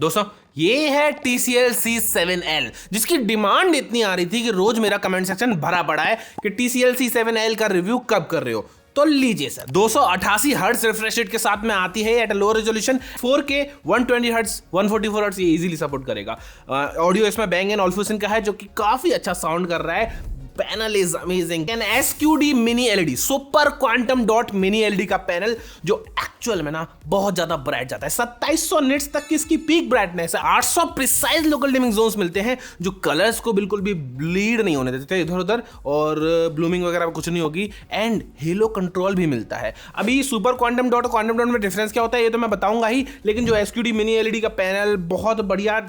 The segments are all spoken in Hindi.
दोस्तों ये है TCL C7L, जिसकी डिमांड इतनी आ रही थी कि रोज मेरा कमेंट सेक्शन भरा पड़ा है कि TCL C7L का रिव्यू कब कर रहे हो। तो लीजिए सर, 288 हर्ट्ज रिफ्रेश रेट के साथ में आती है at a low resolution, 4K 120 hertz 144 hertz ये इजीली सपोर्ट करेगा। ऑडियो इसमें Bang & Olufsen का है जो कि काफी अच्छा साउंड कर रहा है। Panel is amazing, an SQD mini LED, super quantum dot mini LED का पैनल जो एक्चुअल में ना बहुत ज्यादा ब्राइट जाता है। 2700 निट्स तक की इसकी पीक ब्राइटनेस है। 800 प्रिसाइज लोकल डिमिंग जोन्स मिलते हैं जो कलर्स को बिल्कुल भी ब्लीड नहीं होने देते इधर उधर, और ब्लूमिंग वगैरह कुछ नहीं होगी। एंड हेलो कंट्रोल भी मिलता है। अभी सुपर क्वांटम डॉट और क्वांटम डॉट में डिफरेंस क्या होता है ये तो मैं बताऊंगा ही, लेकिन जो SQD मिनी LED का पैनल बहुत बढ़िया,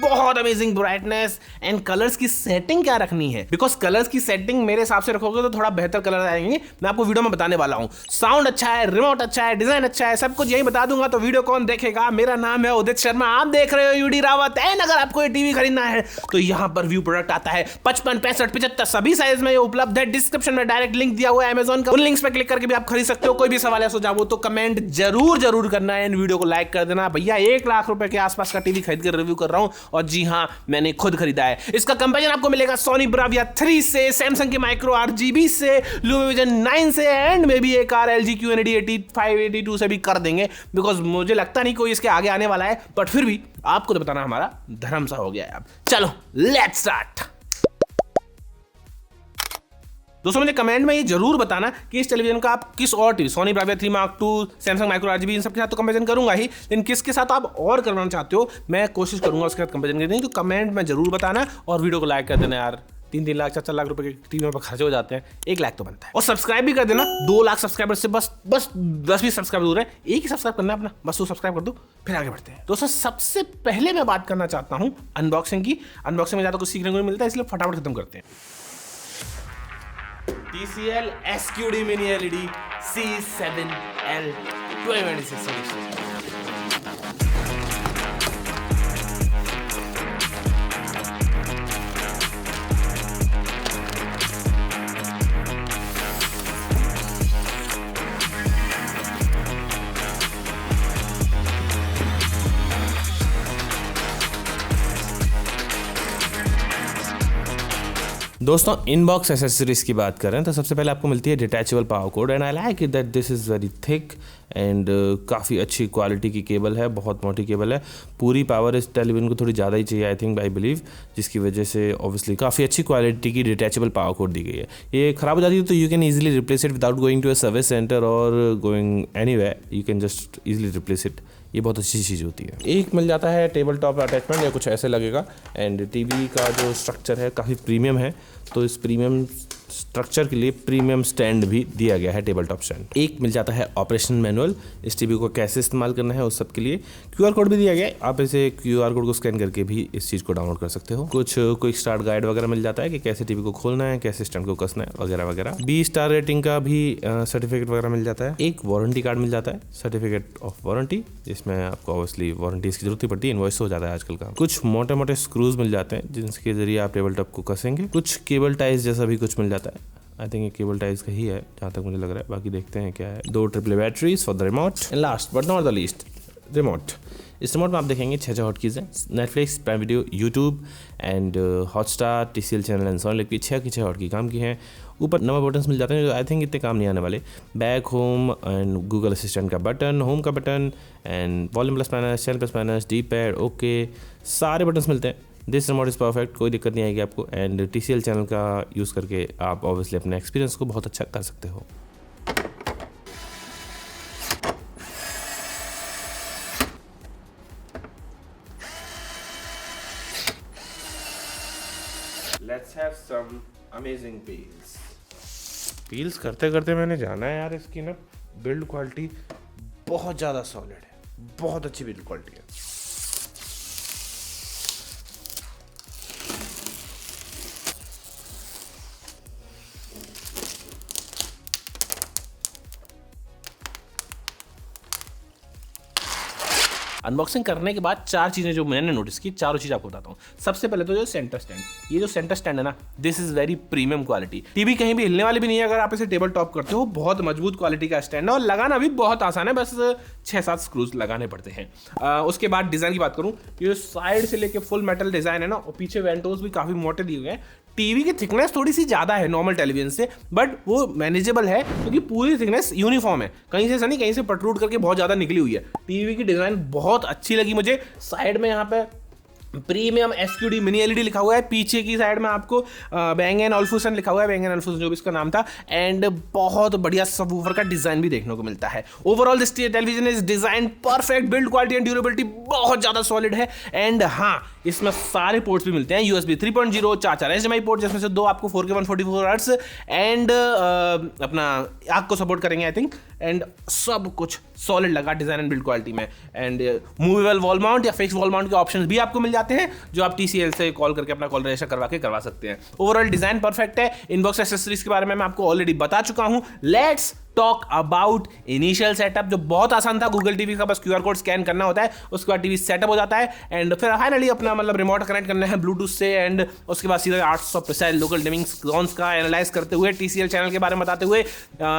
बहुत अमेजिंग ब्राइटनेस एंड कलर्स की सेटिंग क्या रखनी है, बिकॉज कलर्स की सेटिंग मेरे हिसाब से रखोगे तो थोड़ा बेहतर कलर आएंगे। मैं आपको वीडियो में बताने वाला हूं। साउंड अच्छा है, रिमोट अच्छा है, डिजाइन अच्छा है, सब कुछ यही बता दूंगा। तो वीडियो कौन देखेगा? मेरा नाम है उदित शर्मा, आप देख रहे हो UD रावत। एंड अगर आपको ये टीवी खरीदना है तो यहां पर व्यू प्रोडक्ट आता है 55, 65, 75 सभी साइज में ये उपलब्ध है। डिस्क्रिप्शन में डायरेक्ट लिंक दिया हुआ है Amazon का, उन लिंक्स पे क्लिक करके भी आप खरीद सकते हो। कोई भी सवाल है सुझाव हो तो कमेंट जरूर करना है, वीडियो को लाइक कर देना। भैया 1 लाख रुपए के आसपास का टीवी खरीद कर रिव्यू कर रहा हूं, और जी हां मैंने खुद खरीदा है। इसका कंपैरिजन आपको मिलेगा सोनी ब्राविया 3 से, सैमसंग की माइक्रो RGB से, लुमिविजन 9 से, एंड मे बी एक LG QNED 8582 से भी कर देंगे, बिकॉज मुझे लगता नहीं कोई इसके आगे आने वाला है। बट फिर भी आपको तो बताना हमारा धर्म सा हो गया है। अब चलो लेट्स स्टार्ट। दोस्तों मुझे कमेंट में ये जरूर बताना कि इस टेलीविजन का आप किस और TV, Sony Bravia 3 Mark II, Samsung micro RGB, इन सब के साथ तो कंपैरिजन करूंगा ही, लेकिन किसके साथ आप और करवाना चाहते हो मैं कोशिश करूंगा उसके साथ कंपैरिजन करने की। तो कमेंट में जरूर बताना और वीडियो को लाइक कर देना यार। 3 लाख 4 लाख रुपए के टीवी पर खर्चे हो जाते हैं, 1 लाख तो बनता है। और सब्सक्राइब भी कर देना। 2 लाख सब्सक्राइबर से बस 10-20 सब्सक्राइबर दूर है, एक ही सब्सक्राइब करना है अपना, बस 2 सब्सक्राइब कर दो, फिर आगे बढ़ते हैं। दोस्तों सबसे पहले मैं बात करना चाहता हूं अनबॉक्सिंग की। अनबॉक्सिंग में ज्यादा कुछ सीखने को नहीं मिलता है, इसलिए फटाफट खत्म करते हैं। TCL SQD mini LED C7L 2026 edition। दोस्तों इनबॉक्स एसेसरीज की बात करें तो सबसे पहले आपको मिलती है detachable power code, and I like it that this is very thick and काफ़ी अच्छी क्वालिटी की केबल है, बहुत मोटी केबल है। पूरी पावर इस टेलीविजन को थोड़ी ज़्यादा ही चाहिए आई थिंक, आई बिलीव, जिसकी वजह से ऑब्वियसली काफ़ी अच्छी क्वालिटी की डिटैचेबल पावर कोड दी गई है। ये ख़राब हो जाती है तो you can easily replace it without going to a service centre और going anywhere, you can just easily replace it. ये बहुत अच्छी चीज़ होती है। एक मिल जाता है टेबल टॉप अटैचमेंट या कुछ ऐसे लगेगा, एंड टीवी का जो स्ट्रक्चर है काफ़ी प्रीमियम है, तो इस प्रीमियम स्ट्रक्चर के लिए प्रीमियम स्टैंड भी दिया गया है, टेबल टॉप स्टैंड। एक मिल जाता है ऑपरेशन मैनुअल, इस टीवी को कैसे इस्तेमाल करना है उस सब के लिए। QR कोड भी दिया गया है, आप इसे QR कोड को स्कैन करके भी इस चीज़ को डाउनलोड कर सकते हो। कुछ क्विक स्टार्ट गाइड वगैरह मिल जाता है कि कैसे टीवी को खोलना है, कैसे स्टैंड को कसना है वगैरह वगैरह। 20 स्टार रेटिंग का भी सर्टिफिकेट वगैरह मिल जाता है। एक वारंटी कार्ड मिल जाता है, सर्टिफिकेट ऑफ वारंटी, जिसमें आपको ऑब्वियसली वारंटी की जरूरत पड़ती है, इनवॉइस हो जाता है आजकल का। कुछ मोटे मोटे स्क्रूज मिल जाते हैं जिनके जरिए आप टेबल टॉप को कसेंगे। कुछ केबल टाइज जैसा भी कुछ मिल जाता है, आई थिंक ये केबल टाइज का ही है जहाँ तक मुझे लग रहा है, बाकी देखते हैं क्या है। 2 AAA batteries for the remote, and last but not the least remote. इस रिमोट में आप देखेंगे 6 हॉटकीज हैं, Netflix, prime video, YouTube and Hotstar, TCL channel and Soni live की 6 की 6 हॉटकी काम की हैं। ऊपर नंबर बटन्स मिल जाते हैं जो आई थिंक इतने काम नहीं आने वाले। Back, home and Google Assistant का बटन, होम का button and volume plus panel, channel plus panel, D pad, okay, सारे बटन्स मिलते हैं। दिस रिमोट इज़ परफेक्ट, कोई दिक्कत नहीं आएगी आपको, एंड TCL चैनल का यूज़ करके आप ऑब्वियसली अपने एक्सपीरियंस को बहुत अच्छा कर सकते हो। Let's have some amazing peels. Peels करते करते मैंने जाना है यार, इसकी ना बिल्ड क्वालिटी बहुत ज़्यादा सॉलिड है, बहुत अच्छी बिल्ड क्वालिटी है। अनबॉक्सिंग करने के बाद 4 चीज़ें जो मैंने नोटिस की, चारों चीज़ आपको बताता हूँ। सबसे पहले तो जो सेंटर स्टैंड, ये जो सेंटर स्टैंड है ना, this is very premium quality. TV कहीं भी हिलने वाली भी नहीं है अगर आप इसे टेबल टॉप करते हो। बहुत मजबूत क्वालिटी का स्टैंड है और लगाना भी बहुत आसान है, बस 6-7 स्क्रूज लगाने पड़ते हैं। उसके बाद डिज़ाइन की बात करूँ, ये साइड से लेके फुल मेटल डिज़ाइन है ना, और पीछे वेंटोस भी काफ़ी मोटे दिए हुए हैं। टीवी की थिकनेस थोड़ी सी ज़्यादा है नॉर्मल टेलीविजन से, बट वो मैनेजेबल है क्योंकि पूरी थिकनेस यूनिफॉर्म है, कहीं से ऐसा नहीं कहीं से प्रोट्रूड करके बहुत ज़्यादा निकली हुई है। टीवी की डिज़ाइन बहुत अच्छी लगी मुझे। साइड में यहाँ पे प्रीमियम एसक्यूडी मिनी एलईडी लिखा हुआ है, पीछे की साइड में आपको Bang & Olufsen लिखा हुआ है, Bang & Olufsen जो भी इसका नाम था, एंड बहुत बढ़िया सबवूफर का डिजाइन भी देखने को मिलता है। Overall this television is design perfect, build quality and durability बहुत ज्यादा सॉलिड है। एंड हाँ, इसमें सारे पोर्ट्स भी मिलते हैं, USB 3.0, 4 HDMI पोर्ट, जिसमें से 2 आपको 4K 144 हर्ट्ज एंड अपना आग को सपोर्ट करेंगे आई थिंक, एंड सब कुछ सॉलिड लगा डिजाइन एंड बिल्ड क्वालिटी में। एंड मूवेबल वॉल माउंट या फिक्स वॉल माउंट के ऑप्शंस भी आपको मिल जाते हैं, जो आप TCL से कॉल करके अपना कॉल रजिस्टर करवा सकते हैं। ओवरऑल डिजाइन परफेक्ट है। इनबॉक्स एक्सेसरीज के बारे में मैं आपको ऑलरेडी बता चुका हूं। Let's talk about initial setup, जो बहुत आसान था। गूगल टीवी का बस QR कोड स्कैन करना होता है, उसके बाद टीवी सेटअप हो जाता है, एंड फिर फाइनली अपना मतलब रिमोट कनेक्ट करना है ब्लूटूथ से, एंड उसके बाद सीधा 800 प्रिसाइज लोकल डिमिंग जोन्स का एनालाइज करते हुए, TCL चैनल के बारे में बताते हुए,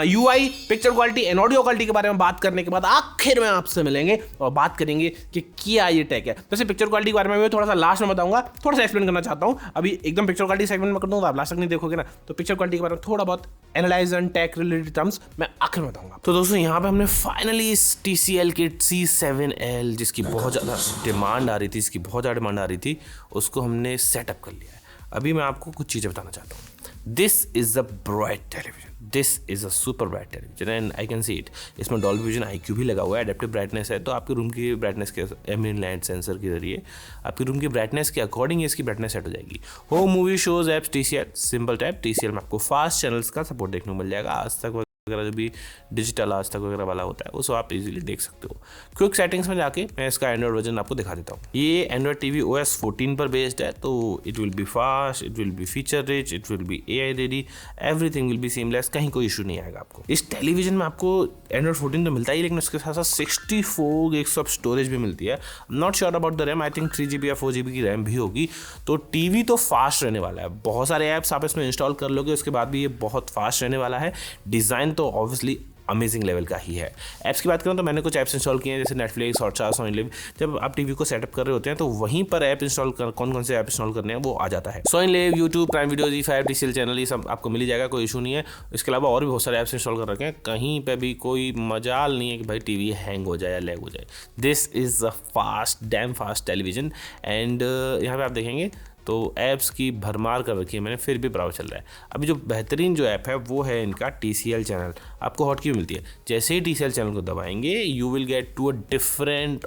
UI picture quality and audio quality के बारे में बात करने के बाद आखिर में आपसे मिलेंगे और बात करेंगे कि क्या ये टेक है। वैसे पिक्चर क्वालिटी के बारे में मैं थोड़ा सा लास्ट में बताऊंगा, थोड़ा सा एक्सप्लेन करना चाहता हूँ। अभी एकदम पिक्चर क्वालिटी सेगमेंट में कर दूंगा, आप लास्ट तक नहीं देखोगे ना, तो पिक्चर क्वालिटी के बारे में थोड़ा बहुत analyse and tech related terms मैं आखिर में बताऊंगा। तो दोस्तों यहाँ पे हमने फाइनली इस TCL के C7L, जिसकी बहुत ज़्यादा डिमांड आ रही थी, उसको हमने सेटअप कर लिया है। अभी मैं आपको कुछ चीज़ें बताना चाहता हूँ। This is a bright television, this is a super bright television and I can see it. इसमें डॉल्बी विजन IQ भी लगा हुआ है, एडेप्टिव ब्राइटनेस है, तो आपके रूम की ब्राइटनेस के एम्बिएंट लाइट सेंसर के जरिए आपके रूम की ब्राइटनेस के अकॉर्डिंग इसकी ब्राइटनेस सेट हो जाएगी। Home movie shows apps TCL, simple tap. TCL में आपको फास्ट चैनल्स का सपोर्ट देखने को मिल जाएगा, आज तक वगैरह जो भी डिजिटल आज तक वगैरह वाला होता है वो सब आप इजीली देख सकते हो। क्विक सेटिंग्स में जाके मैं इसका एंड्रॉइड वर्जन आपको दिखा देता हूँ। ये एंड्रॉइड टीवी OS 14 पर बेस्ड है, तो it will be fast, it will be feature rich, it will be AI ready, everything will be seamless, कहीं कोई इशू नहीं आएगा आपको। इस टेलीविजन में आपको एंड्रॉइड 14 तो मिलता ही, लेकिन उसके साथ साथ 64 GB ऑफ स्टोरेज भी मिलती है। Not sure about the RAM, I think 3GB या 4GB की रैम भी होगी। तो टीवी तो फास्ट रहने वाला है, बहुत सारे ऐप्स आप इसमें इंस्टॉल कर लोगे, उसके बाद भी ये बहुत फास्ट रहने वाला है। डिज़ाइन तो ऑब्वियसली अमेजिंग लेवल का ही है। ऐप्स की बात करूँ तो मैंने कुछ ऐप्स इंस्टॉल किए हैं, जैसे नेटफ्लिक्स, हॉटस्टार, सोनी लिव। जब आप टीवी को सेटअप कर रहे होते हैं तो वहीं पर ऐप इंस्टॉल कर, कौन कौन से ऐप इंस्टॉल करने हैं वो आ जाता है। Sony LIV, YouTube, prime video, ZEE5, TCL channel, ये सब आपको मिल ही जाएगा, कोई इशू नहीं है। इसके अलावा और भी बहुत सारे ऐप्स इंस्टॉल कर रखे हैं, कहीं पर भी कोई मजाल नहीं है कि भाई टीवी हैंग हो जाए या लैग हो जाए। This is a fast, dam fast television. And यहाँ पर आप देखेंगे तो ऐप्स की भरमार कर रखी है मैंने, फिर भी बराबर चल रहा है। अभी जो बेहतरीन जो ऐप है वो है इनका TCL चैनल। आपको हॉट की मिलती है, जैसे ही TCL चैनल को दबाएंगे you will get to a different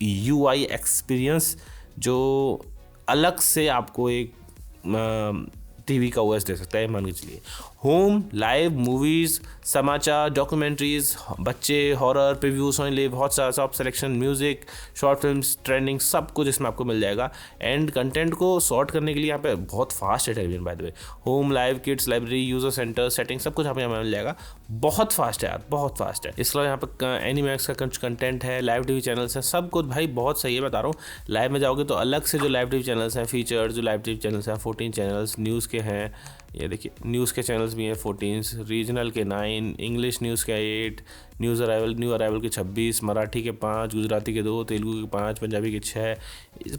UI experience, जो अलग से आपको एक टीवी का OS दे सकता है। मान के चलिए होम, लाइव, मूवीज़, समाचार, डॉक्यूमेंट्रीज, बच्चे, horror, preview, Sony LIV, Hotstar, soap selection, music, short films, trending, सब कुछ इसमें आपको मिल जाएगा। एंड कंटेंट को सॉर्ट करने के लिए यहाँ पे बहुत फास्ट है television, by the way. Home, live, kids, library, user centre, setting, सब कुछ यहाँ पे मिल जाएगा। बहुत फास्ट है यार, बहुत फास्ट है। इसके अलावा यहाँ पे एनिमैक्स का कुछ कंटेंट है, लाइव टीवी चैनल्स हैं, सब कुछ भाई बहुत सही है, बता रहा हूँ। लाइव में जाओगे तो अलग से जो लाइव टीवी चैनल्स हैं, फीचर्स जो लाइव टीवी चैनल्स हैं 14 चैनल्स, न्यूज़ के हैं, ये देखिए न्यूज़ के चैनल्स भी हैं 14, रीजनल के 9, इंग्लिश न्यूज़ के 8, न्यू अराइवल के 26, मराठी के 5, गुजराती के 2, तेलुगु के 5, पंजाबी के 6,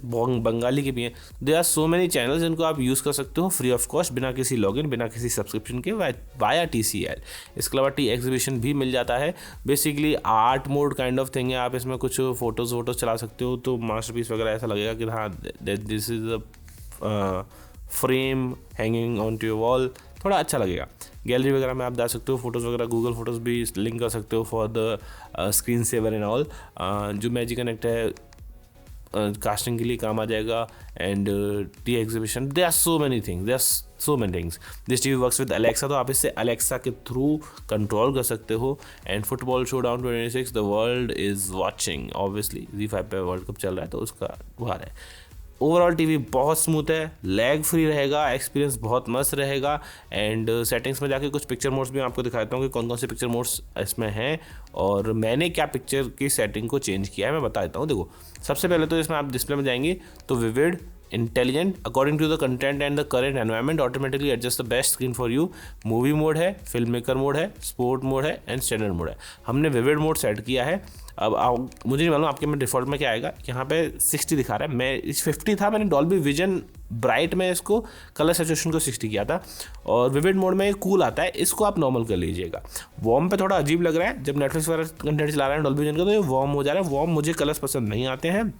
बंगाली के भी हैं। They are so many channels जिनको आप यूज़ कर सकते हो फ्री ऑफ कॉस्ट, बिना किसी लॉगिन, बिना किसी सब्सक्रिप्शन के, वाया TCL। इसके अलावा टी एग्जीबिशन भी मिल जाता है। Basically art mode kind of thing है, आप इसमें कुछ फोटोज़ चला सकते हो, तो मास्टरपीस वगैरह ऐसा लगेगा कि हाँ this is a frame hanging on to your wall, थोड़ा अच्छा लगेगा। गैलरी वगैरह में आप डाल सकते हो फोटोज़ वगैरह, गूगल फोटोज़ भी लिंक कर सकते हो for the screen saver and all. जो मैजिक कनेक्ट है कास्टिंग के लिए काम आ जाएगा। And T exhibition, they are so many things. This TV works with Alexa, तो आप इससे अलेक्सा के थ्रू कंट्रोल कर सकते हो। And football showdown 2026 the world is watching, obviously ZEE5 पे वर्ल्ड कप चल रहा है तो उसका वो आ रहा है। ओवरऑल टीवी बहुत स्मूथ है, लैग फ्री रहेगा, एक्सपीरियंस बहुत मस्त रहेगा। एंड सेटिंग्स में जाके कुछ पिक्चर मोड्स भी मैं आपको दिखाता हूँ कि कौन कौन से पिक्चर मोड्स इसमें हैं और मैंने क्या पिक्चर की सेटिंग को चेंज किया है मैं बता देता हूँ। देखो सबसे पहले तो इसमें आप डिस्प्ले में जाएंगे तो vivid, intelligent, according to the content and the current environment automatically adjust the best screen for you. Movie mode है, फिल्म मेकर मोड है, स्पोर्ट मोड है एंड स्टैंडर्ड मोड है। हमने विविड मोड सेट किया है। अब मुझे नहीं मालूम आपके में डिफ़ॉल्ट में क्या आएगा, यहाँ पे 60 दिखा रहा है, मैं इस 50 था, मैंने डॉल्बी विजन ब्राइट में इसको कलर सैचुरेशन को 60 किया था। और विविड मोड में कूल आता है, इसको आप नॉर्मल कर लीजिएगा। वॉर्म पे थोड़ा अजीब लग रहा है, जब नेटफ्लिक्स वगैरह कंटेंट चला रहे हैं डॉल्बी विजन का तो ये वॉर्म हो जा रहा है। वॉर्म मुझे कलर्स पसंद नहीं आते हैं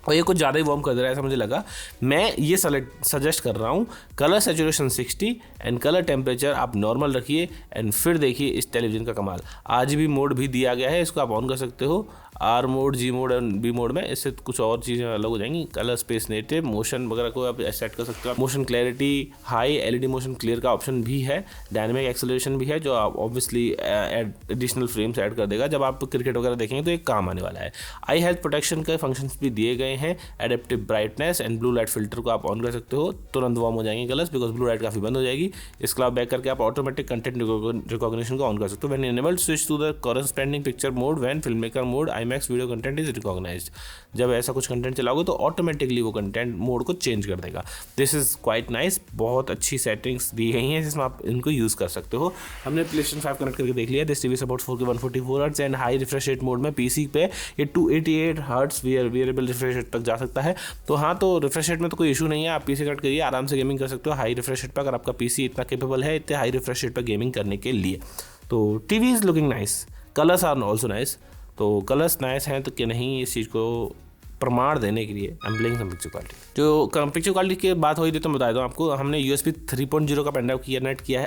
और ये कुछ ज़्यादा ही वार्म कर दे रहा है ऐसा मुझे लगा। मैं ये सजेस्ट कर रहा हूँ colour saturation 60 and colour temperature आप नॉर्मल रखिए एंड फिर देखिए इस टेलीविज़न का कमाल। RGB मोड भी दिया गया है, इसको आप ऑन कर सकते हो। R mode, G mode and B mode में इससे कुछ और चीज़ें अलग हो जाएंगी। कलर स्पेस नेटिव, मोशन वगैरह को आप सेट कर सकते हो। Motion clarity high, LED motion clear का ऑप्शन भी है, डायनेमिक एक्सेलरेशन भी है जो आप ऑब्वियसली एडिशनल फ्रेम्स ऐड कर देगा जब आप क्रिकेट वगैरह देखेंगे तो एक काम आने वाला है। आई हेल्थ प्रोटेक्शन के फंक्शंस भी दिए गए हैं। Adaptive brightness and blue light filter को आप ऑन कर सकते हो, तुरंत वार्म हो जाएंगे कलर्स बिकॉज ब्लू लाइट काफ़ी बंद हो जाएगी। इसको आप बैक करके आप ऑटोमेटिक कंटेंट रिकॉग्निशन को ऑन कर सकते हो। When enabled switch to the corresponding picture mode when film maker mode IMAX video content is recognized. जब ऐसा कुछ कंटेंट चलाओगे तो ऑटोमेटिकली वो कंटेंट मोड को चेंज कर देगा। दिस इज़ क्वाइट नाइस, बहुत अच्छी सेटिंग्स दी गई हैं जिसमें आप इनको यूज़ कर सकते हो। हमने PlayStation 5 कनेक्ट करके देख लिया। This TV supports 4K 144 hertz and high refresh rate mode में PC पे ये 288 हर्ट्ज वेरिएबल रिफ्रेश रेट तक जा सकता है। तो हाँ, तो रिफ्रेश रेट में तो कोई इशू नहीं है, आप PC कनेक्ट करिए, आराम से गेमिंग कर सकते हो हाई रिफ्रेश रेट पर अगर आपका PC इतना केपेबल है इतने हाई रिफ्रेश रेट पर गेमिंग करने के लिए। तो TV is looking nice, colours are also nice. तो कलर्स नाइस हैं तो कि नहीं, इस चीज़ को प्रमाण देने के लिए I am playing some picture quality. जो पिक्चर क्वालिटी की बात हो रही थी तो मैं बता दूँ आपको, हमने USB 3.0 का पेन ड्राइव कनेक्ट किया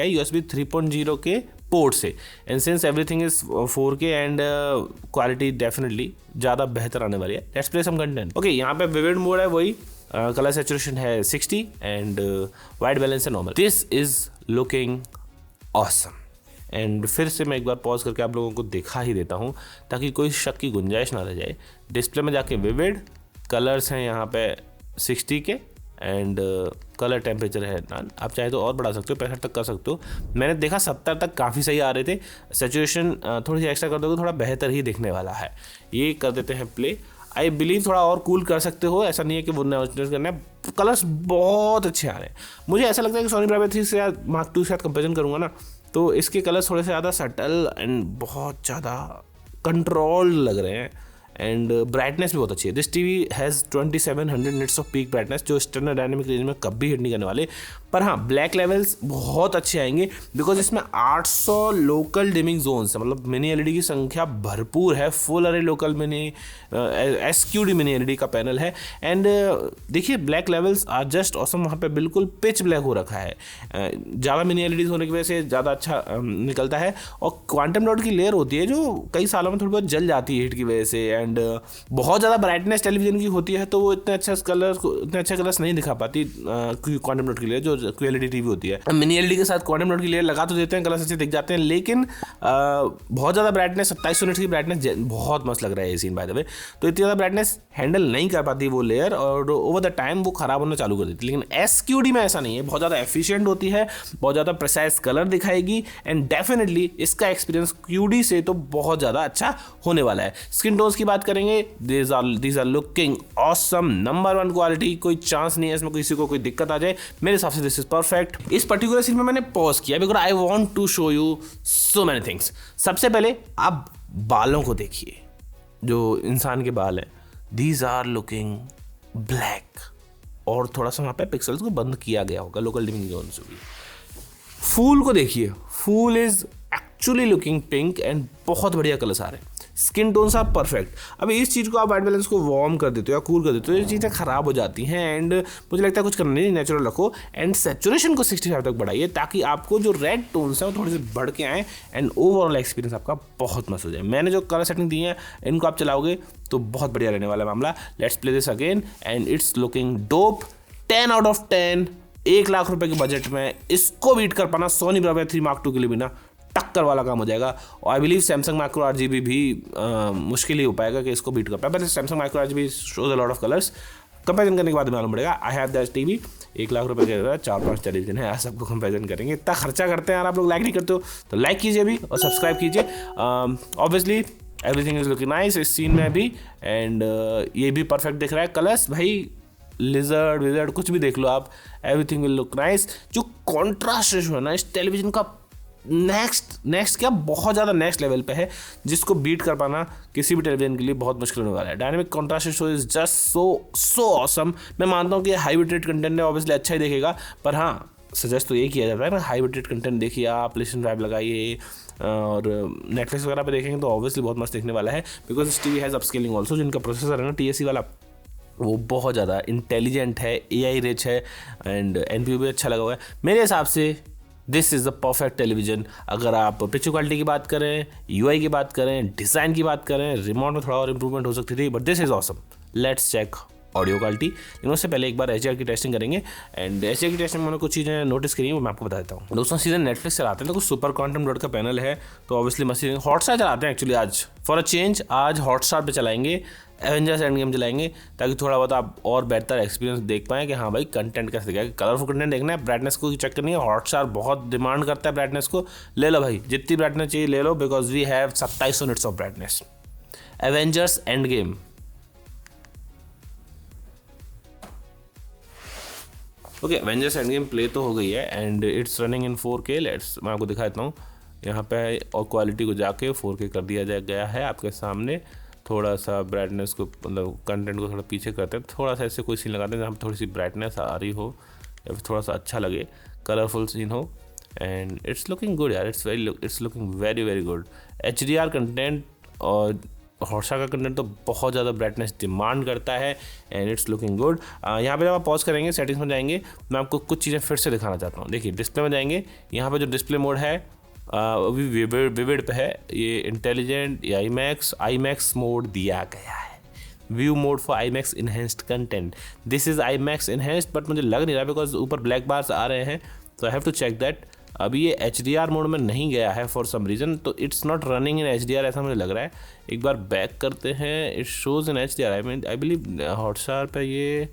है USB 3.0 के पोर्ट से। And since everything is 4K and quality definitely ज़्यादा बेहतर आने वाली है। Let's play some content. Okay, यहाँ पे विविड मोड है वही, कलर सैचुरेशन है 60 एंड वाइट बैलेंस है normal. This is looking awesome. And फिर से मैं एक बार पॉज करके आप लोगों को दिखा ही देता हूँ ताकि कोई शक की गुंजाइश ना रह जाए। डिस्प्ले में जाके विविड, कलर्स हैं यहाँ पे 60 के एंड कलर टेम्परेचर है नॉन। आप चाहे तो और बढ़ा सकते हो, 65 तक कर सकते हो। मैंने देखा 70 तक काफ़ी सही आ रहे थे। सैचुरेशन थोड़ी सी एक्स्ट्रा कर दोगे थोड़ा बेहतर ही दिखने वाला है। ये कर देते हैं प्ले। आई बिलीव थोड़ा और कूल कर सकते हो, ऐसा नहीं है कि वो नॉइस करना है। कलर्स बहुत अच्छे आ रहे हैं। मुझे ऐसा लगता है कि सोनी ब्रावो 3 से या Mark II के साथ कंपेरिजन करूँगा ना तो इसके कलर्स थोड़े से ज़्यादा सटल एंड बहुत ज़्यादा कंट्रोल्ड लग रहे हैं एंड ब्राइटनेस भी बहुत अच्छी है। This TV has 2700 nits off peak brightness जो स्टैंडर्ड डायनेमिक रेंज में कभी हिट नहीं करने वाले। पर हाँ, ब्लैक लेवल्स बहुत अच्छे आएंगे बिकॉज इसमें 800 लोकल डिमिंग जोन्स है, मतलब मिनी LED की संख्या भरपूर है। फुल अरे local mini SQD mini LED का पैनल है एंड देखिए black levels are just awesome. वहाँ पे बिल्कुल पिच ब्लैक हो रखा है, ज़्यादा मिनी LEDs होने की वजह से ज़्यादा अच्छा निकलता है। और क्वांटम डॉट की लेयर होती है जो कई सालों में थोड़ी बहुत जल जाती है हीट की वजह से एंड बहुत ज़्यादा ब्राइटनेस टेलीविजन की होती है तो वो इतने अच्छे कलर्स नहीं दिखा पाती क्वांटम डॉट की लेयर जो QLED टीवी होती है। मिनी LED के साथ क्वांटम डॉट की लेयर लगा तो देते हैं, कलर्स अच्छे दिख जाते हैं, लेकिन बहुत ज़्यादा ब्राइटनेस 2700 यूनिट्स की ब्राइटनेस बहुत मस्त लग रहा है ये सीन बाय द वे। तो इतनी ज़्यादा ब्राइटनेस हैंडल नहीं कर पाती वो लेयर और ओवर द टाइम वो ख़राब होना चालू कर देती है। लेकिन SQD में ऐसा नहीं है, बहुत ज़्यादा एफिशिएंट होती है, बहुत ज़्यादा प्रिसाइज कलर दिखाएगी एंड डेफिनेटली इसका एक्सपीरियंस QD से तो बहुत ज़्यादा अच्छा होने वाला है। स्किन टोन्स की बात करेंगे, these are looking awesome, number 1 quality, कोई चांस नहीं है इसमें किसी को कोई दिक्कत आ जाए। मेरे हिसाब से दिस इज परफेक्ट। इस पर्टिकुलर सीन में मैंने पॉज किया because I want to show you so many things. सबसे पहले आप बालों को देखिए, जो इंसान के बाल हैं, दीज आर लुकिंग ब्लैक और थोड़ा सा वहाँ पे पिक्सल्स को बंद किया गया होगा लोकल डिमिंग जोन से भी। फूल को देखिए, फूल is actually looking pink and बहुत बढ़िया कलर्स आ रहे हैं। Skin tones are perfect. अब इस चीज़ को आप वाइट बैलेंस को वार्म कर देते हो या कूल कर देते हो, ये चीज़ें ख़राब हो जाती हैं एंड मुझे लगता है कुछ करना नहीं, नेचुरल रखो एंड सैचुरेशन को 65 तक बढ़ाइए ताकि आपको जो रेड टोन्स हैं वो थोड़े से बढ़ के आएँ एंड ओवरऑल एक्सपीरियंस आपका बहुत मस्त हो जाए। मैंने जो कलर सेटिंग दी है इनको आप चलाओगे तो बहुत बढ़िया रहने वाला मामला। Let's play this again and it's looking dope. 10 out of 10। 1 lakh रुपए के बजट में इसको बीट कर पाना सोनी ब्रावो 3 Mark II के लिए भी ना टक्कर वाला काम हो जाएगा। और I believe Samsung micro RGB भी मुश्किल ही हो पाएगा कि इसको बीट कर पाए। But Samsung micro RGB shows a lot of colours. Comparison करने के बाद मालूम पड़ेगा। I have that TV, 1 lakh रुपए का 4-5 टेलीविजन है, ऐसा सबको कंपेरिजन करेंगे। इतना खर्चा करते हैं यार, आप लोग लाइक नहीं करते हो तो लाइक कीजिए भी और सब्सक्राइब कीजिए। Obviously everything is looking nice इस सीन में भी, एंड ये भी परफेक्ट दिख रहा है। कलर्स भाई लिजर्ड विजर्ड कुछ भी देख लो आप, एवरीथिंग विल लुक नाइस। जो कॉन्ट्रास्ट रेशो है ना इस टेलीविजन का, नेक्स्ट क्या बहुत ज़्यादा नेक्स्ट लेवल पे है, जिसको बीट कर पाना किसी भी टेलीविजन के लिए बहुत मुश्किल होने वाला है। Dynamic contrast ratio is just so awesome. मैं मानता हूँ कि हाई बिट्रेट कंटेंट है, ऑब्वियसली अच्छा ही देखेगा, पर हाँ सजेस्ट तो ये किया जाता है ना, हाई बिट्रेट कंटेंट देखिए आप, PlayStation 5 लगाइए और नेटफ्लिक्स वगैरह पे देखेंगे तो ऑब्वियसली बहुत मस्त देखने वाला है। Because this TV has upscaling also. जिनका प्रोसेसर है ना TSC वाला, वो बहुत ज़्यादा इंटेलिजेंट है, AI रिच है, एंड NPU भी अच्छा लगा हुआ है। मेरे हिसाब से this is the perfect television. अगर आप पिक्चर क्वालिटी की बात करें, UI की बात करें, डिज़ाइन की बात करें, रिमोट में थोड़ा और इंप्रूवमेंट हो सकती थी, but this is awesome. Let's check audio quality. लेकिन उससे पहले एक बार HDR की टेस्टिंग करेंगे, एंड HDR की टेस्टिंग में मैंने कुछ चीज़ें नोटिस करी है, वो मैं आपको बता देता हूँ। दोस्तों सीजन नेटफ्लिक्स चलाते हैं तो कुछ सुपर क्वांटम डॉट का पैनल है, तो ऑब्वियसली मशीन हॉटस्टार चलाते हैं एक्चुअली आज फॉर अ चेंज। आज हॉटस्टार पे चलाएंगे, एवेंजर्स एंड गेम चलाएंगे, ताकि थोड़ा बहुत आप और बेहतर एक्सपीरियंस देख पाएँ कि हाँ भाई कंटेंट कैसे दिखेगा। कलरफुल कंटेंट देखना है, ब्राइटनेस को चेक करनी है। हॉटस्टार बहुत डिमांड करता है ब्राइटनेस को, ले लो भाई जितनी ब्राइटनेस चाहिए ले लो, because we have 2700 nits of brightness. Avengers Endgame, okay Avengers Endgame play तो हो गई है and it's running in 4K। Let's मैं आपको दिखा देता हूँ यहाँ पे, और क्वालिटी को जाके 4K कर दिया गया है आपके सामने। थोड़ा सा ब्राइटनेस को मतलब कंटेंट को थोड़ा पीछे करते हैं, थोड़ा सा ऐसे कोई सीन लगाते हैं जहाँ पर थोड़ी सी ब्राइटनेस आ रही हो या फिर थोड़ा सा अच्छा लगे, कलरफुल सीन हो, एंड इट्स लुकिंग गुड यार, it's looking very good. HDR content और हॉटस्टार का कंटेंट तो बहुत ज़्यादा ब्राइटनेस डिमांड करता है, एंड इट्स लुकिंग गुड। यहाँ पे जब आप पॉज करेंगे, सेटिंग्स में जाएंगे, मैं आपको कुछ चीज़ें फिर से दिखाना चाहता हूँ। देखिए डिस्प्ले में जाएंगे, यहाँ पे जो डिस्प्ले मोड है अभी विविड पे है, ये इंटेलिजेंट या IMAX मोड दिया गया है। View mode for IMAX enhanced content, this is IMAX enhanced, but मुझे लग नहीं रहा बिकॉज ऊपर ब्लैक बार्स आ रहे हैं, तो I have to check that. अभी ये HDR मोड में नहीं गया है फॉर सम रीज़न, तो it's not running in HDR ऐसा मुझे लग रहा है। एक बार बैक करते हैं, it shows in HDR। I believe Hotstar पे ये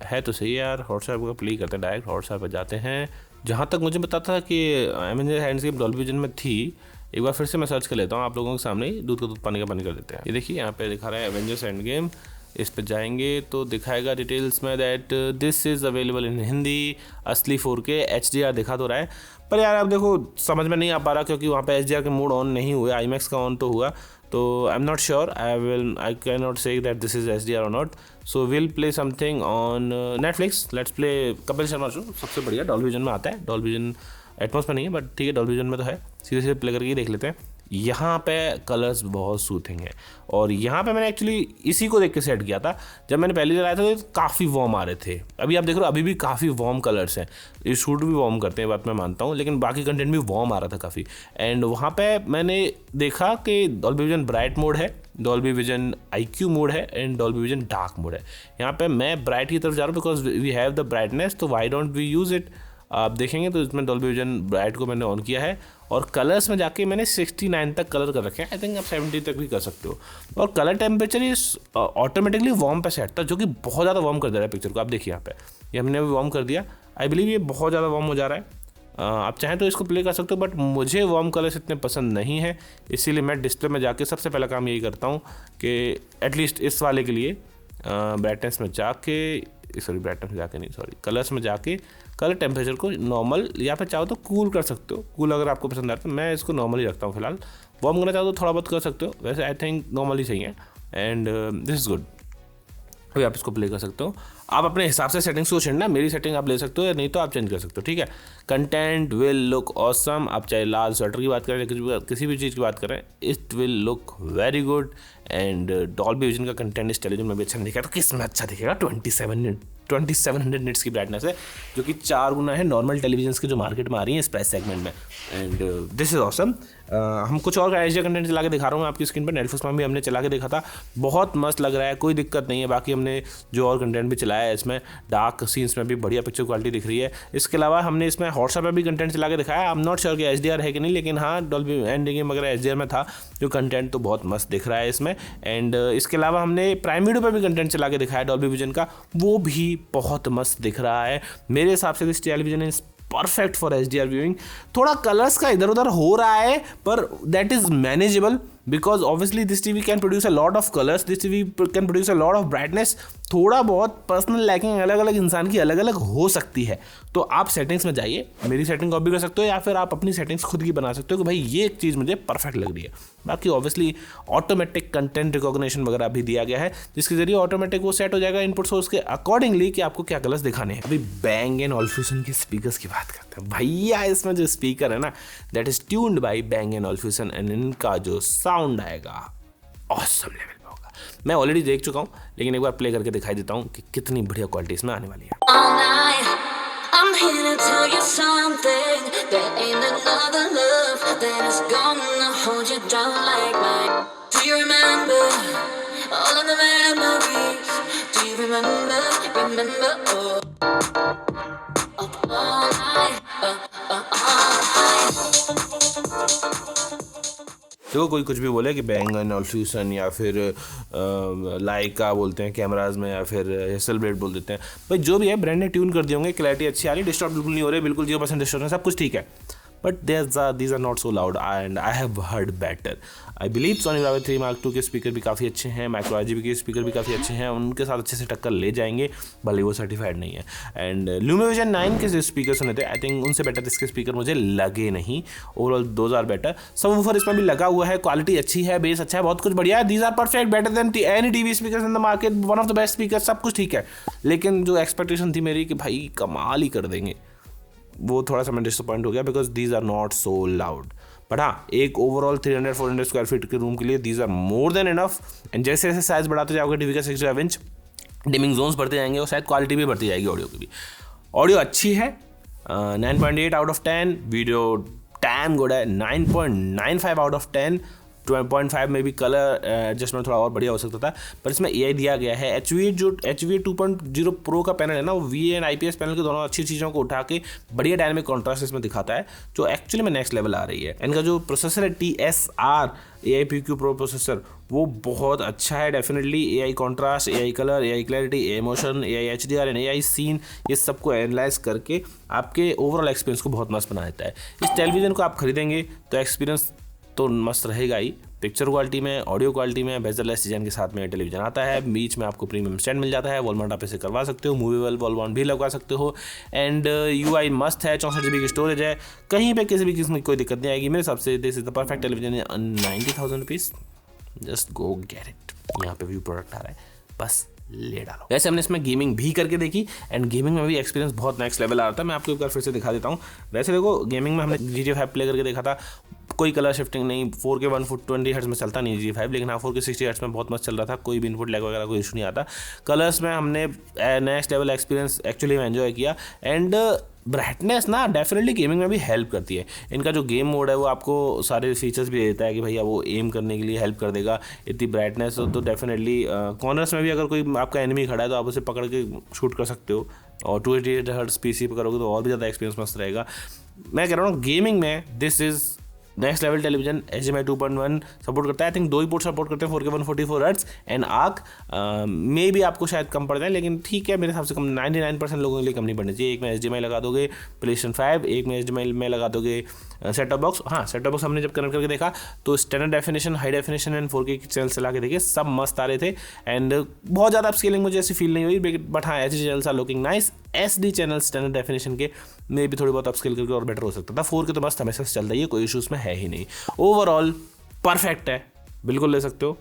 है तो सही यार। हॉटस्टार को प्ले करते हैं, डायरेक्ट हॉटस्टार पर जाते हैं। जहाँ तक मुझे पता था कि Avengers end game Dolby vision में थी, एक बार फिर से मैं सर्च कर लेता हूँ आप लोगों के सामने ही, दूध का दूध पानी का पानी कर देते हैं। ये देखिए यहाँ पे दिखा रहा है एवेंजर्स एंड गेम, इस पे जाएंगे तो दिखाएगा डिटेल्स में that this is available in Hindi, असली 4K HDR दिखा तो रहा है, पर यार अब देखो समझ में नहीं आ पा रहा क्योंकि वहाँ पे HDR के मोड ऑन नहीं हुए, IMAX का ऑन तो हुआ, तो I am not sure, I can not say that this is HDR और not. So will play something on Netflix. Let's play Kapil Sharma show, सबसे बढ़िया डॉल्बी विजन में आता है। डॉल्बी विजन एटमॉस में नहीं है बट ठीक है, डॉल्बी विजन में तो है। सीधे प्ले करके देख लेते हैं। यहाँ पे कलर्स बहुत सूथिंग है, और यहाँ पे मैंने एक्चुअली इसी को देख के सेट किया था। जब मैंने पहले चलाया था तो काफ़ी वार्म आ रहे थे, अभी आप देख रहे हो अभी भी काफ़ी वार्म कलर्स हैं। ये शूट भी वार्म करते हैं, बात मैं मानता हूँ, लेकिन बाकी कंटेंट भी वार्म आ रहा था काफ़ी। एंड वहाँ पे मैंने देखा कि डॉल्बी विजन ब्राइट मोड है, डॉल्बी विजन IQ मोड है, and Dolby vision dark mode है। यहाँ पे मैं ब्राइट की तरफ जा रहा हूँ because we have the brightness, तो why don't we use it. आप देखेंगे तो इसमें डॉल्बी विजन ब्राइट को मैंने ऑन किया है, और कलर्स में जाके मैंने 69 तक कलर कर रखे हैं। आई थिंक आप 70 तक भी कर सकते हो, और कलर टेम्परेचर ये ऑटोमेटिकली वार्म पे सेट था, जो कि बहुत ज़्यादा वार्म कर दे रहा है पिक्चर को। आप देखिए यहाँ पे, ये हमने अभी वार्म कर दिया, आई बिलीव ये बहुत ज़्यादा वार्म हो जा रहा है। आप चाहें तो इसको प्ले कर सकते हो, बट मुझे वार्म कलर्स इतने पसंद नहीं है, इसीलिए मैं डिस्प्ले में जाके सबसे पहला काम यही करता हूँ कि एटलीस्ट इस वाले के लिए ब्राइटनेस में जाके, कलर्स में जाके कलर टेम्परेचर को नॉर्मल, या फिर चाहो तो कूल कर सकते हो। कूल अगर आपको पसंद आता है, मैं इसको नॉर्मल ही रखता हूँ फिलहाल। वार्म करना चाहो तो थोड़ा बहुत कर सकते हो, वैसे आई थिंक नॉर्मल ही सही है, एंड दिस इज़ गुड। अभी आप इसको प्ले कर सकते हो। आप अपने हिसाब से सेटिंग्स को चेंजना, मेरी सेटिंग आप ले सकते हो, या नहीं तो आप चेंज कर सकते हो, ठीक है। Content will look awesome. आप चाहे लाल स्वेटर की बात करें, किसी भी चीज़ की बात करें, it will look very good. And Dolby vision का कंटेंट इस टेलीविजन में भी अच्छा नहीं दिखेगा, तो किस में अच्छा दिखेगा? 2700 निट्स की ब्राइटनेस है, जो कि 4 गुना है नॉर्मल टेलीविजन की जो मार्केट में आ रही है इस प्राइस सेगमेंट में, एंड दिस इज ऑसम। हम कुछ और एच डी कंटेंट चला के दिखा रहा हूँ मैं आपकी स्क्रीन पर। नेटफ्लिक्स में भी हमने चला के देखा था, बहुत मस्त लग रहा है, कोई दिक्कत नहीं है। बाकी हमने जो और कंटेंट भी चलाया है इसमें, डार्क सीन्स में भी बढ़िया पिक्चर क्वालिटी दिख रही है। इसके अलावा हमने इसमें हॉटस्टार पर भी कंटेंट चला के दिखाया। आई एम नॉट श्योर कि एच डी आर है कि नहीं, लेकिन हाँ डॉल्बी एंडिंग वगैरह एच डी आर में था, जो कंटेंट तो बहुत मस्त दिख रहा है इसमें। एंड इसके अलावा हमने प्राइम वीडियो पर भी कंटेंट चला के दिखाया डॉल्बी विजन का, वो भी बहुत मस्त दिख रहा है। मेरे हिसाब से this television is perfect for HDR viewing. थोड़ा कलर्स का इधर उधर हो रहा है, पर that is manageable because obviously this TV can produce a lot of colours, this TV can produce a lot of brightness. थोड़ा बहुत पर्सनल लैकिंग अलग अलग इंसान की अलग अलग हो सकती है, तो आप सेटिंग्स में जाइए, मेरी सेटिंग कॉपी कर सकते हो या फिर आप अपनी सेटिंग्स खुद की बना सकते हो कि भाई ये एक चीज़ मुझे परफेक्ट लग रही है। बाकी ऑब्वियसली ऑटोमेटिक कंटेंट रिकॉग्निशन वगैरह भी दिया गया है, जिसके जरिए ऑटोमेटिक वो सेट हो जाएगा इनपुट सोर्स के अकॉर्डिंगली कि आपको क्या कलर्स दिखाने हैं। अभी Bang & Olufsen के स्पीकर्स की बात करते हैं भैया। इसमें जो स्पीकर है ना, that is tuned by Bang & Olufsen and इनका जो साउंड आएगा ऑसम लेवल पे होगा। मैं ऑलरेडी देख चुका हूँ, लेकिन एक बार प्ले करके दिखाई देता हूँ कि कितनी बढ़िया क्वालिटी इसमें आने वाली है। I'm here to tell you something. There ain't another love that is gonna hold you down like mine. Do you remember all of the memories? Do you remember all night, all night? देखो कोई कुछ भी बोले कि Bang & Olufsen या फिर लाइका बोलते हैं कैमराज में, या फिर सेलिब्रेट बोल देते हैं, भाई जो भी है ब्रांड ने ट्यून कर दिए होंगे, क्लैरिटी अच्छी आ रही है, डिस्टॉर्ट बिल्कुल नहीं हो रहे, बिल्कुल 0% डिस्टॉर्शन, सब कुछ ठीक है। But these are not so loud and I have heard better. I believe Sony Bravia 3 Mark II के स्पीकर भी काफ़ी अच्छे हैं, माइक्रो RGB के स्पीकर भी काफ़ी अच्छे हैं, उनके साथ अच्छे से टक्कर ले जाएंगे, भले वो सर्टिफाइड नहीं है। एंड LumaVision 9 के जो स्पीकर सुने थे, आई थिंक उनसे बेटर इसके स्पीकर मुझे लगे नहीं। Overall 2000 better. सबवूफर इसमें भी लगा हुआ है, क्वालिटी अच्छी है, बेस अच्छा है, बहुत कुछ बढ़िया है। These are perfect, better than any TV speakers in the market, one of the best speakers, सब कुछ ठीक है। लेकिन जो एक्सपेक्टेशन थी मेरी कि भाई कमाल ही कर देंगे, वो थोड़ा सा मैं डिसअपॉइंट हो गया because these are not so loud. But हाँ, एक ओवरऑल 300-400 स्क्वायर फीट के रूम के लिए these are more than enough. And जैसे जैसे साइज बढ़ाते जाओगे टीवी का 65 इंच, डिमिंग जोन्स बढ़ते जाएंगे और शायद क्वालिटी भी बढ़ती जाएगी ऑडियो की भी। ऑडियो अच्छी है, 9.8 out of 10। Video time good है, 9.95 आउट ऑफ 10। 12.5 में भी कलर एडजस्टमेंट थोड़ा और बढ़िया हो सकता था, पर इसमें AI दिया गया है। HV 2.0 प्रो का पैनल है ना, वो VA एंड IPS पैनल के दोनों अच्छी चीज़ों को उठा के बढ़िया डायनामिक कॉन्ट्रास्ट इसमें दिखाता है, जो एक्चुअली में नेक्स्ट लेवल आ रही है। इनका जो प्रोसेसर है TSR AIPQ प्रो प्रोसेसर, वो बहुत अच्छा है definitely. AI contrast, AI colour, AI clarity, AI motion, AI HDR and AI scene, ये सबको एनालाइज करके आपके ओवरऑल एक्सपीरियंस को बहुत मस्त बना देता है। इस टेलीविज़न को आप खरीदेंगे तो एक्सपीरियंस तो मस्त रहेगा ही, पिक्चर क्वालिटी में, ऑडियो क्वालिटी में। बेजरलेस डिजाइन के साथ में टेलीविजन आता है, बीच में आपको प्रीमियम स्टैंड मिल जाता है, वॉल माउंट आप इसे करवा सकते हो, मूवेबल वॉल माउंट भी लगवा सकते हो। एंड UI मस्त है, 64 GB की स्टोरेज है, कहीं पे किसी भी किस्म की कोई दिक्कत नहीं आएगी। मेरे हिसाब से this is the perfect television, 90,000 rupees, just go get it. यहाँ पे व्यू प्रोडक्ट आ रहा है, बस ले डालो। वैसे हमने इसमें गेमिंग भी करके देखी एंड गेमिंग में भी एक्सपीरियंस बहुत नेक्स्ट लेवल आ रहा था। मैं आपको एक बार फिर से दिखा देता हूँ। वैसे देखो, गेमिंग में हमने GTA 5 प्ले करके देखा था, कोई कलर शिफ्टिंग नहीं, 4K 120 हर्ट्ज में चलता नहीं GTA 5, लेकिन हाँ 4K 60 हर्ट्ज में बहुत मस्त चल रहा था, कोई भी इनपुट लैग वगैरह कोई इशू नहीं आता। कलर्स में हमने नेक्स्ट लेवल एक्सपीरियंस एक्चुअली में एंजॉय किया। एंड ब्राइटनेस ना डेफिनेटली गेमिंग में भी हेल्प करती है। इनका जो गेम मोड है वो आपको सारे फीचर्स भी देता है कि भैया वो एम करने के लिए हेल्प कर देगा। इतनी ब्राइटनेस हो तो डेफिनेटली कॉर्नर्स में भी अगर कोई आपका एनिमी खड़ा है तो आप उसे पकड़ के शूट कर सकते हो, और 288 हर्ट्ज PC पर करोगे तो और भी ज़्यादा एक्सपीरियंस मस्त रहेगा। मैं कह रहा हूँ गेमिंग में this is next level television. HDMI 2.1 support करता है, I think 2 he port support करते हैं, 4K 144 हर्ट्ज एंड आर्क में भी आपको शायद कम पड़ जाए, लेकिन ठीक है मेरे हिसाब से कम, 99% लोगों के लिए कम नहीं पड़नी चाहिए। एक में HDMI लगा दोगे PlayStation 5, एक में HDMI में लगा दोगे सेट टॉप बॉक्स। हाँ, सेट टॉप बॉक्स हमने जब कनेक्ट करके देखा तो standard definition, high definition and 4K channel चला के देखे, सब मस्त आ रहे थे। एंड बहुत ज़्यादा अपस्केलिंग मुझे ऐसी फील नहीं हुई, बट हाँ HD channels are looking nice. SD channel standard definition के में भी थोड़ी बहुत अपस्केल करके और बेटर हो सकता था। 4K तो मस्त हमेशा से चल रही है, कोई इशूज़ में है ही नहीं। ओवरऑल परफेक्ट है, बिल्कुल ले सकते हो।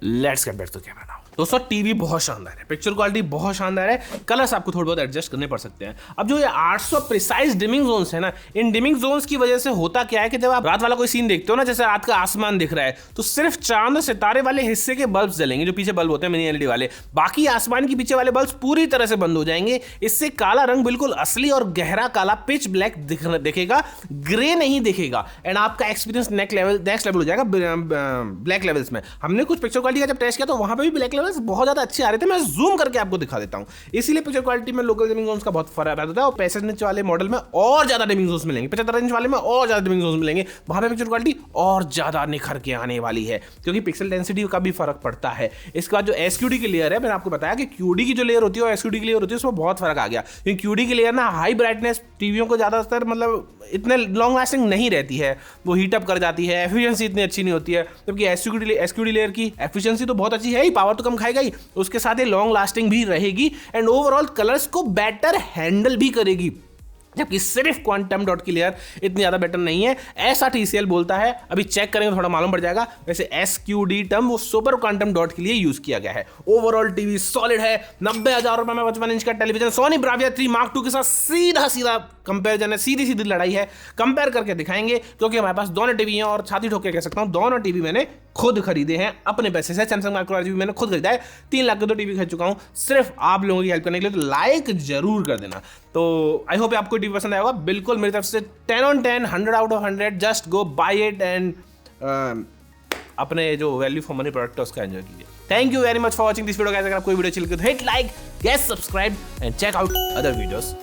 Let's get back to camera now. दोस्तों टीवी बहुत शानदार है, पिक्चर क्वालिटी बहुत शानदार है, कलर्स आपको थोड़े बहुत एडजस्ट करने पड़ सकते हैं। अब जो ये 800 प्रिसाइज डिमिंग जोन्स है ना, इन डिमिंग जोन्स की वजह से होता क्या है कि जब आप रात वाला कोई सीन देखते हो ना, जैसे रात का आसमान दिख रहा है, तो सिर्फ चांद और सितारे वाले हिस्से के बल्ब जलेंगे, जो पीछे बल्ब होते हैं मिनी एलईडी वाले, बाकी आसमान के पीछे वाले बल्ब पूरी तरह से बंद हो जाएंगे। इससे काला रंग बिल्कुल असली और गहरा काला पिच ब्लैक दिखेगा, ग्रे नहीं दिखेगा, एंड आपका एक्सपीरियंस नेक्स्ट लेवल हो जाएगा ब्लैक लेवल्स में। हमने कुछ पिक्चर क्वालिटी का जब टेस्ट किया तो वहां पे भी ब्लैक लेवल्स बहुत ज्यादा अच्छे आ रहे थे, मैं जूम करके आपको दिखा देता हूं। इसीलिए पिक्चर क्वालिटी में लोकल डिमिंग जोन्स का बहुत फर्क आता है, और 65 इंच वाले मॉडल में और ज्यादा डिमिंग जोन्स मिलेंगे, 75 इंच वाले में और ज्यादा डिमिंग जोन्स मिलेंगे, वहां पे पिक्चर क्वालिटी और ज्यादा निखर के आने वाली है, क्योंकि पिक्सल डेंसिटी का भी फर्क पड़ता है। इसके बाद जो एसक्यूडी की लेयर है, मैंने आपको बताया कि क्यूडी की जो लेयर होती है और एसक्यूडी की लेयर होती है, उसमें बहुत फर्क आ गया, क्योंकि क्यूडी की लेयर ना हाई ब्राइटनेस टीवियों को ज्यादातर मतलब इतने लॉन्ग लास्टिंग नहीं रहती है, वो हीट अप कर जाती है, एफिशिएंसी इतनी अच्छी नहीं होती है, जबकि एसक्यूडी लेयर की एफिशिएंसी तो बहुत अच्छी है ही, पावर तो कम खाएगा ही, उसके साथ ही लॉन्ग लास्टिंग भी रहेगी एंड ओवरऑल कलर्स को बेटर हैंडल भी करेगी, जबकि सिर्फ क्वांटम डॉट की लेयर इतनी ज्यादा बेटर नहीं है, ऐसा टीसीएल बोलता है। अभी चेक करेंगे थोड़ा मालूम पड़ जाएगा। वैसे एसक्यूडी टर्म वो सुपर क्वांटम डॉट के लिए यूज किया गया है। ओवरऑल टीवी सॉलिड है, 90,000 रुपए में 55 इंच का television, Sony Bravia 3 Mark II के साथ सीधा कंपेरिजन है, सीधी लड़ाई है, कंपेयर करके दिखाएंगे, क्योंकि हमारे पास दोनों टीवी हैं और छाती ठोक के कह सकता हूं दोनों टीवी मैंने खुद खरीदे हैं अपने पैसे से। सैमसंग माइक्रो आरजीबी मैंने खुद खरीदा है, 3 लाख के तो टीवी खरीद चुका हूं सिर्फ आप लोगों की हेल्प करने के लिए, तो लाइक जरूर कर देना। तो आई होप आपको टीवी पसंद आएगा, बिल्कुल मेरी तरफ से 10 on 10, 100 out of 100, just go by it and अपने जो वैल्यू फॉर मनी प्रोडक्ट है उसका एंजॉय कीजिए। Thank you very much for watching this video guys. अगर आपको वीडियो अच्छी लगी तो hit like, get subscribe and check out other videos.